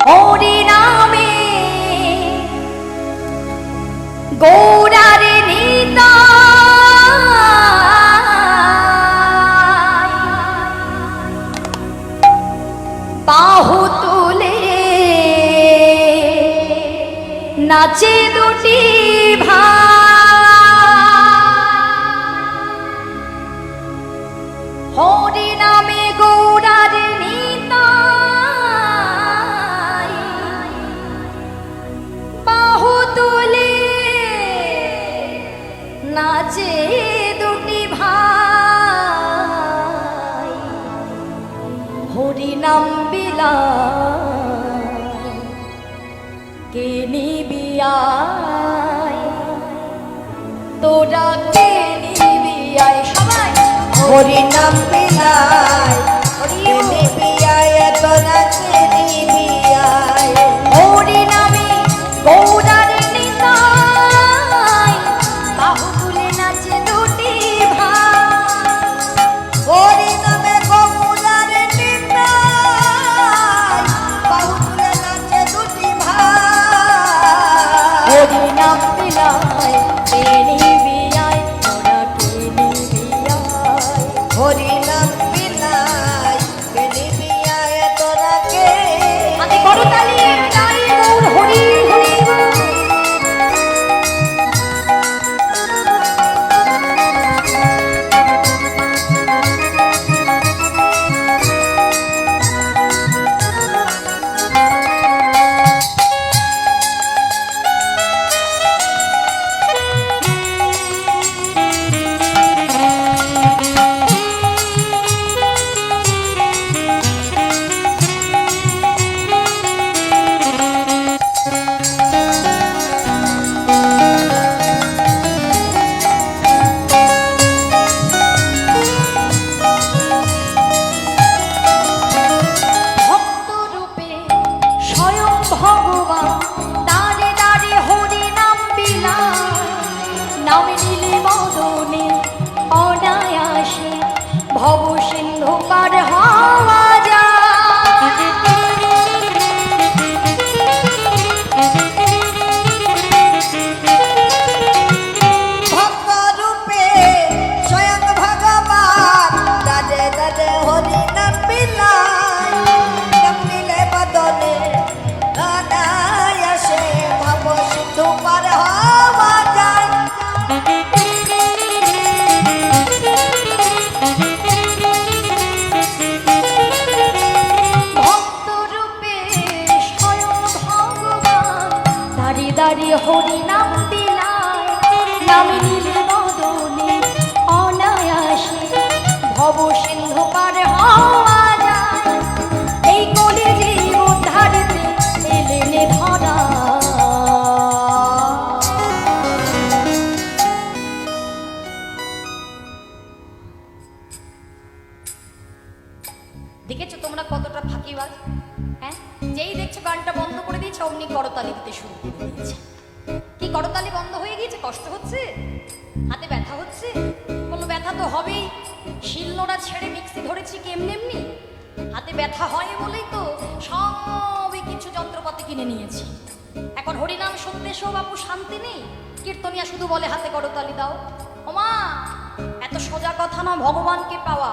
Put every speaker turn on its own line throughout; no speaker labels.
হরি নামে গৌরারে নিতাই বাহু তুলে নাচে দুটি ভাই হরি নামে গৌরারে নিতাই বাহু তুলে নাচে দুটি ভাই হরি নাম বিলায় কে নিবি আয় তোরা কে নিবি আয় সবাই
হরি নাম বিলায় কে নিবি আয় তোরা কে নিবি আয়
হরি নামে গৌরারে নিতাই বাহু তুলে নাচে দুটি ভাই
হরি নামে গৌরারে নিতাই বাহু তুলে নাচে দুটি ভাই
হরি নাম বিলায় কে নিবি আয় তোরা কে নিবি আয়
হরি নাম বিলায় কে নিবি আয় তোরা কে
হাতে করতালি গাই গৌর হরি হরি ভক্ত রূপে স্বয়ং ভগবান দাঁড়ে দাঁড়ে হরি নাম বিলায় নামে নিলে মদনে অনায়াসে ভব সিন্ধু পার হওয়া
ভক্ত রূপে স্বয়ং ভগবান দাদে দাদে হরি নাম বিলায় নাম নিলে বদনে অনায়াসে ভব সিন্ধু পার হওয়া যায়
ভক্ত রূপে স্বয়ং ভগবান দাঁড়িয়ে দাঁড়িয়ে হরি নাম বিলায় নামে নিলে মদনে অনায়াসে ভব সিন্ধু পার হওয়া যায় এই কলি জীব উদ্ধারিতে এলেনে ধরা দেখেছো তোমরা কতটা ফাঁকিবাজ হ্যাঁ যেই দেখছো গানটা বন্ধ করে দিয়েছে অমনি করতালি দিতে শুরু করে দিয়েছে কি করতালি বন্ধ হয়ে গিয়েছে কষ্ট হচ্ছে হাতে ব্যথা হচ্ছে কোনো ব্যথা তো হবেই শিলনোড়া ছেড়ে মিক্সি ধরেছি কি এমনি এমনি হাতে ব্যথা হয় বলেই তো সবই কিছু যন্ত্রপাতি কিনে নিয়েছি এখন হরিনাম শুনতে এসেও বাপু শান্তি নেই কীর্তনিয়া শুধু বলে হাতে করতালি দাও ওমা এত সোজা কথা না ভগবানকে পাওয়া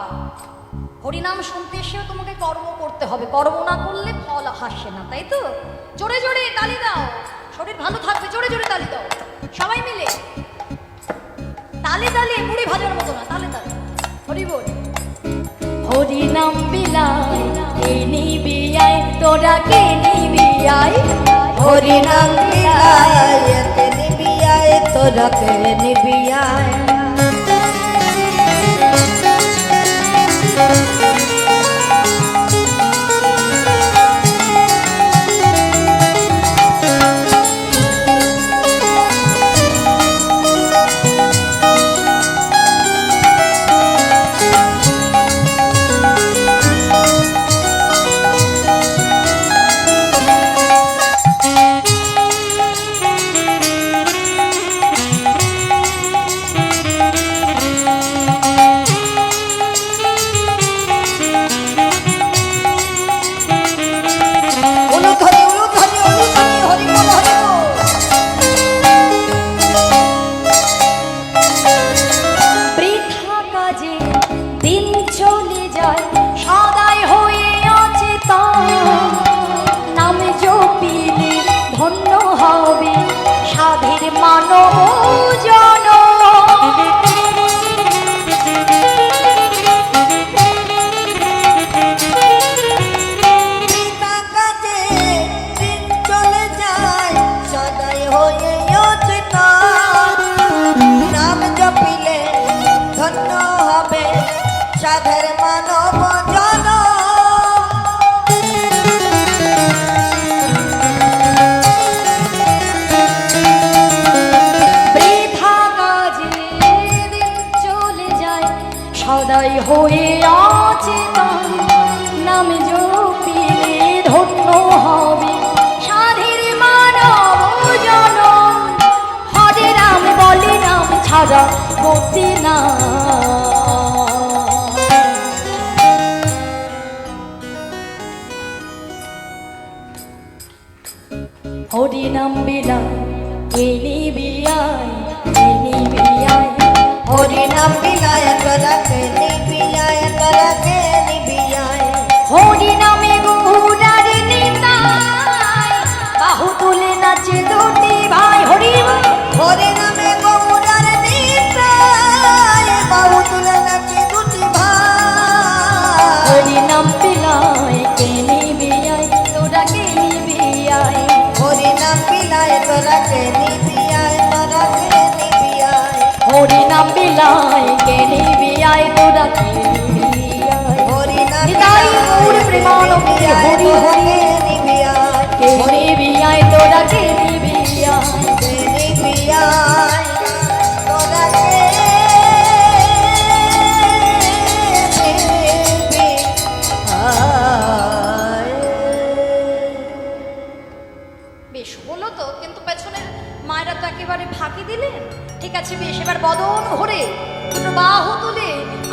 হরিনাম শুনতে এসেও তোমাকে কর্ম করতে হবে কর্ম না করলে ফল আসে না তাই তো জোরে জোরে তালি দাও শরীর ভালো থাকবে জোরে জোরে তালি দাও সবাই মিলে তালে তালে মুড়ি ভাজার মতো না তালে তালে হরি বল হরি নাম বিলায় কে নিবি আয় তোরা কে নিবি আয়
হরি নাম বিলায় কে নিবি আয় তোরা কে নিবি আয় হয়ে অচেতন নাম জপিলে ধন্য হবে সাধের মানব জন
বৃথা কাজে দিন চলে যায় সদাই হয়ে অচেতন নাম জপিলে ধন্য হবে সাধের মানব জন হরে রাম বলে নাম ছাড়া গতি না হরি নাম বিনা এনি বিয়াই এনি বিয়াই
হরি নাম বিনায়ক রাখে নিবিয়ায়ক রাখে নিবিয়ায়
হরি নামে গৌরার নিতাই বাহু তুলে নাচে দুটি ভাই হরি বল।
হরি নামে গৌরার নিতাই বাহু তুলে নাচে দুটি ভাই
হরি নাম পিলাই কেনি বিয়াই তোরা কেনি বিয়াই
হরি নাম বিনায়ক রাখে নিবিয়ায় রাখে নিবিয়ায়
হরি নাম পিলাই কেনি বিয়াই তোরা কেনি বিয়াই
হরি নাম
নিতাই গৌর প্রেমানন্দে হরি হরি
নিবিয়ায়
কেনি বিয়াই তোরা কেনি বিয়াই
নিবিয়ায় তোরা কে
বেশ হলো তো, কিন্তু পেছনের মায়েরা তো একেবারে ফাঁকি দিলেন। ঠিক আছে বেশ, এবার বদন ভরে দুটো বাহু তুলে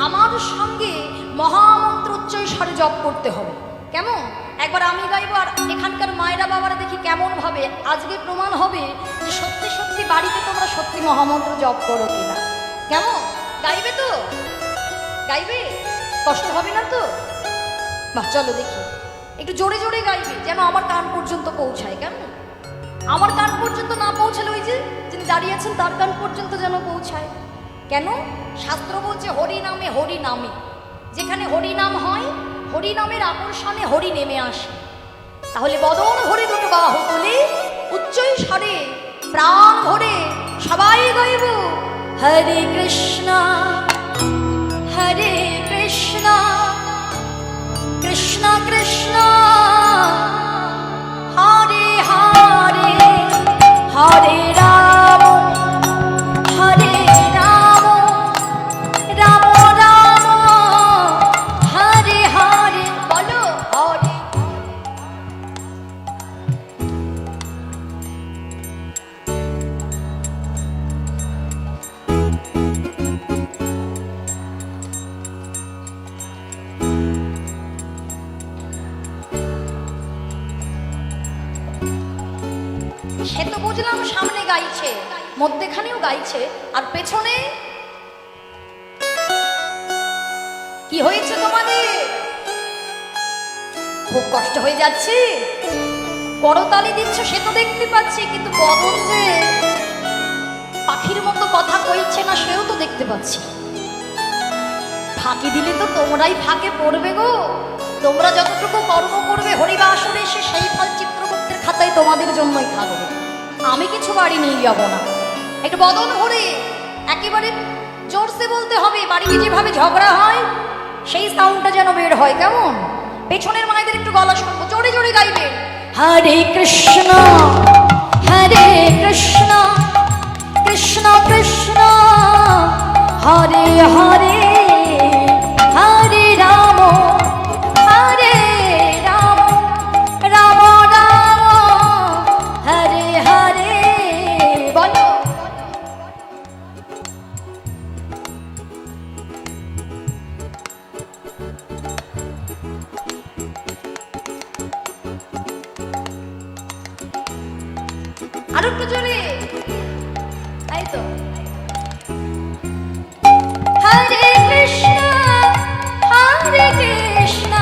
আমার সঙ্গে মহামন্ত্র উচ্চস্বরে জপ করতে হবে। কেমন? একবার আমি গাইবো আর এখানকার মায়েরা বাবারা দেখি কেমন ভাবে। আজকে প্রমাণ হবে যে সত্যি সত্যি বাড়িতে তোমরা সত্যি মহামন্ত্র জপ করো কিনা। কেমন? গাইবে তো? গাইবে? কষ্ট হবে না তো? বাহ, চলো দেখি একটু জোরে জোরে গাইবে, যেন আমার কান পর্যন্ত পৌঁছায়। কেমন? আমার কান পর্যন্ত না পৌঁছালে ওই যে যিনি দাঁড়িয়ে আছেন তার কান পর্যন্ত যেন পৌঁছায়। কেন? শাস্ত্র বলছে হরি নামে হরি নামে, যেখানে হরি নাম হয় হরি নামের আকর্ষণে হরি নেমে আসে। তাহলে বদন ভরে দুটো বাহু তুলে উচ্চই স্বরে প্রাণ ভরে সবাই গাইব হরে কৃষ্ণ হরে কৃষ্ণ কৃষ্ণ কৃষ্ণ হরে হরে হরে রাম হরে রাম রাম রাম হরে হরে। বলো হরে। সে তো বুঝলাম সামনে গাইছে, মধ্যেখানেও গাইছে, আর পেছনে কি হয়েছে তোমাদের? খুব কষ্ট হয়ে যাচ্ছে? করতালি দিচ্ছ সে তো দেখতে পাচ্ছি, কিন্তু বদন যে পাখির মতো কথা কইছে না সেও তো দেখতে পাচ্ছি। ফাঁকি দিলে তো তোমরাই ফাঁকে পড়বে গো। তোমরা যতটুকু কর্ম করবে হরিবাসরে এসে সেই ফল চিত্রগুপ্তের খাতায় তোমাদের জন্যই থাকবে। আমি কিছু বাড়ি নিয়ে যাব না। একটু বদন ভরে একেবারে জোরসে বলতে হবে, বাড়িতে যেভাবে ঝগড়া হয় সেই সাউন্ডটা যেন বের হয়। কেমন? পেছনের মায়েদের একটু গলা শুনবো, জোরে জোরে গাইবে হরে কৃষ্ণ হরে কৃষ্ণ কৃষ্ণ কৃষ্ণ হরে হরে হরে রাম হরে রাম রাম রাম হরে হরে। বলো আর একটু জোরে। তাই তো হরে কৃষ্ণ হরে কৃষ্ণ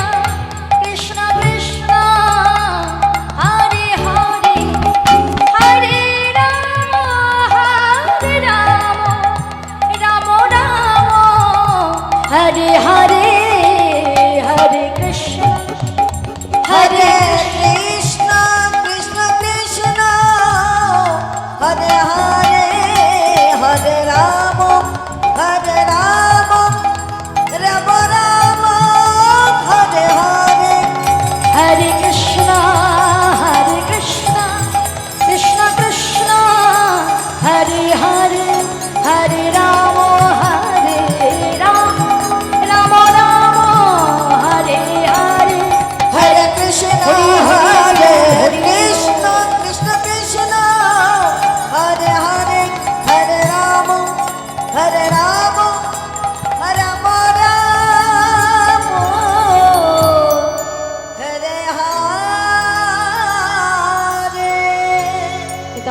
কৃষ্ণ কৃষ্ণ হরে হরে হরে রাম হরে রাম রাম রাম হরে হরে হরে কৃষ্ণ
হরে কৃষ্ণ কৃষ্ণ কৃষ্ণ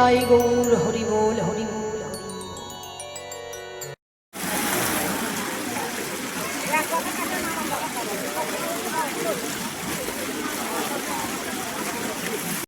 জয় গৌর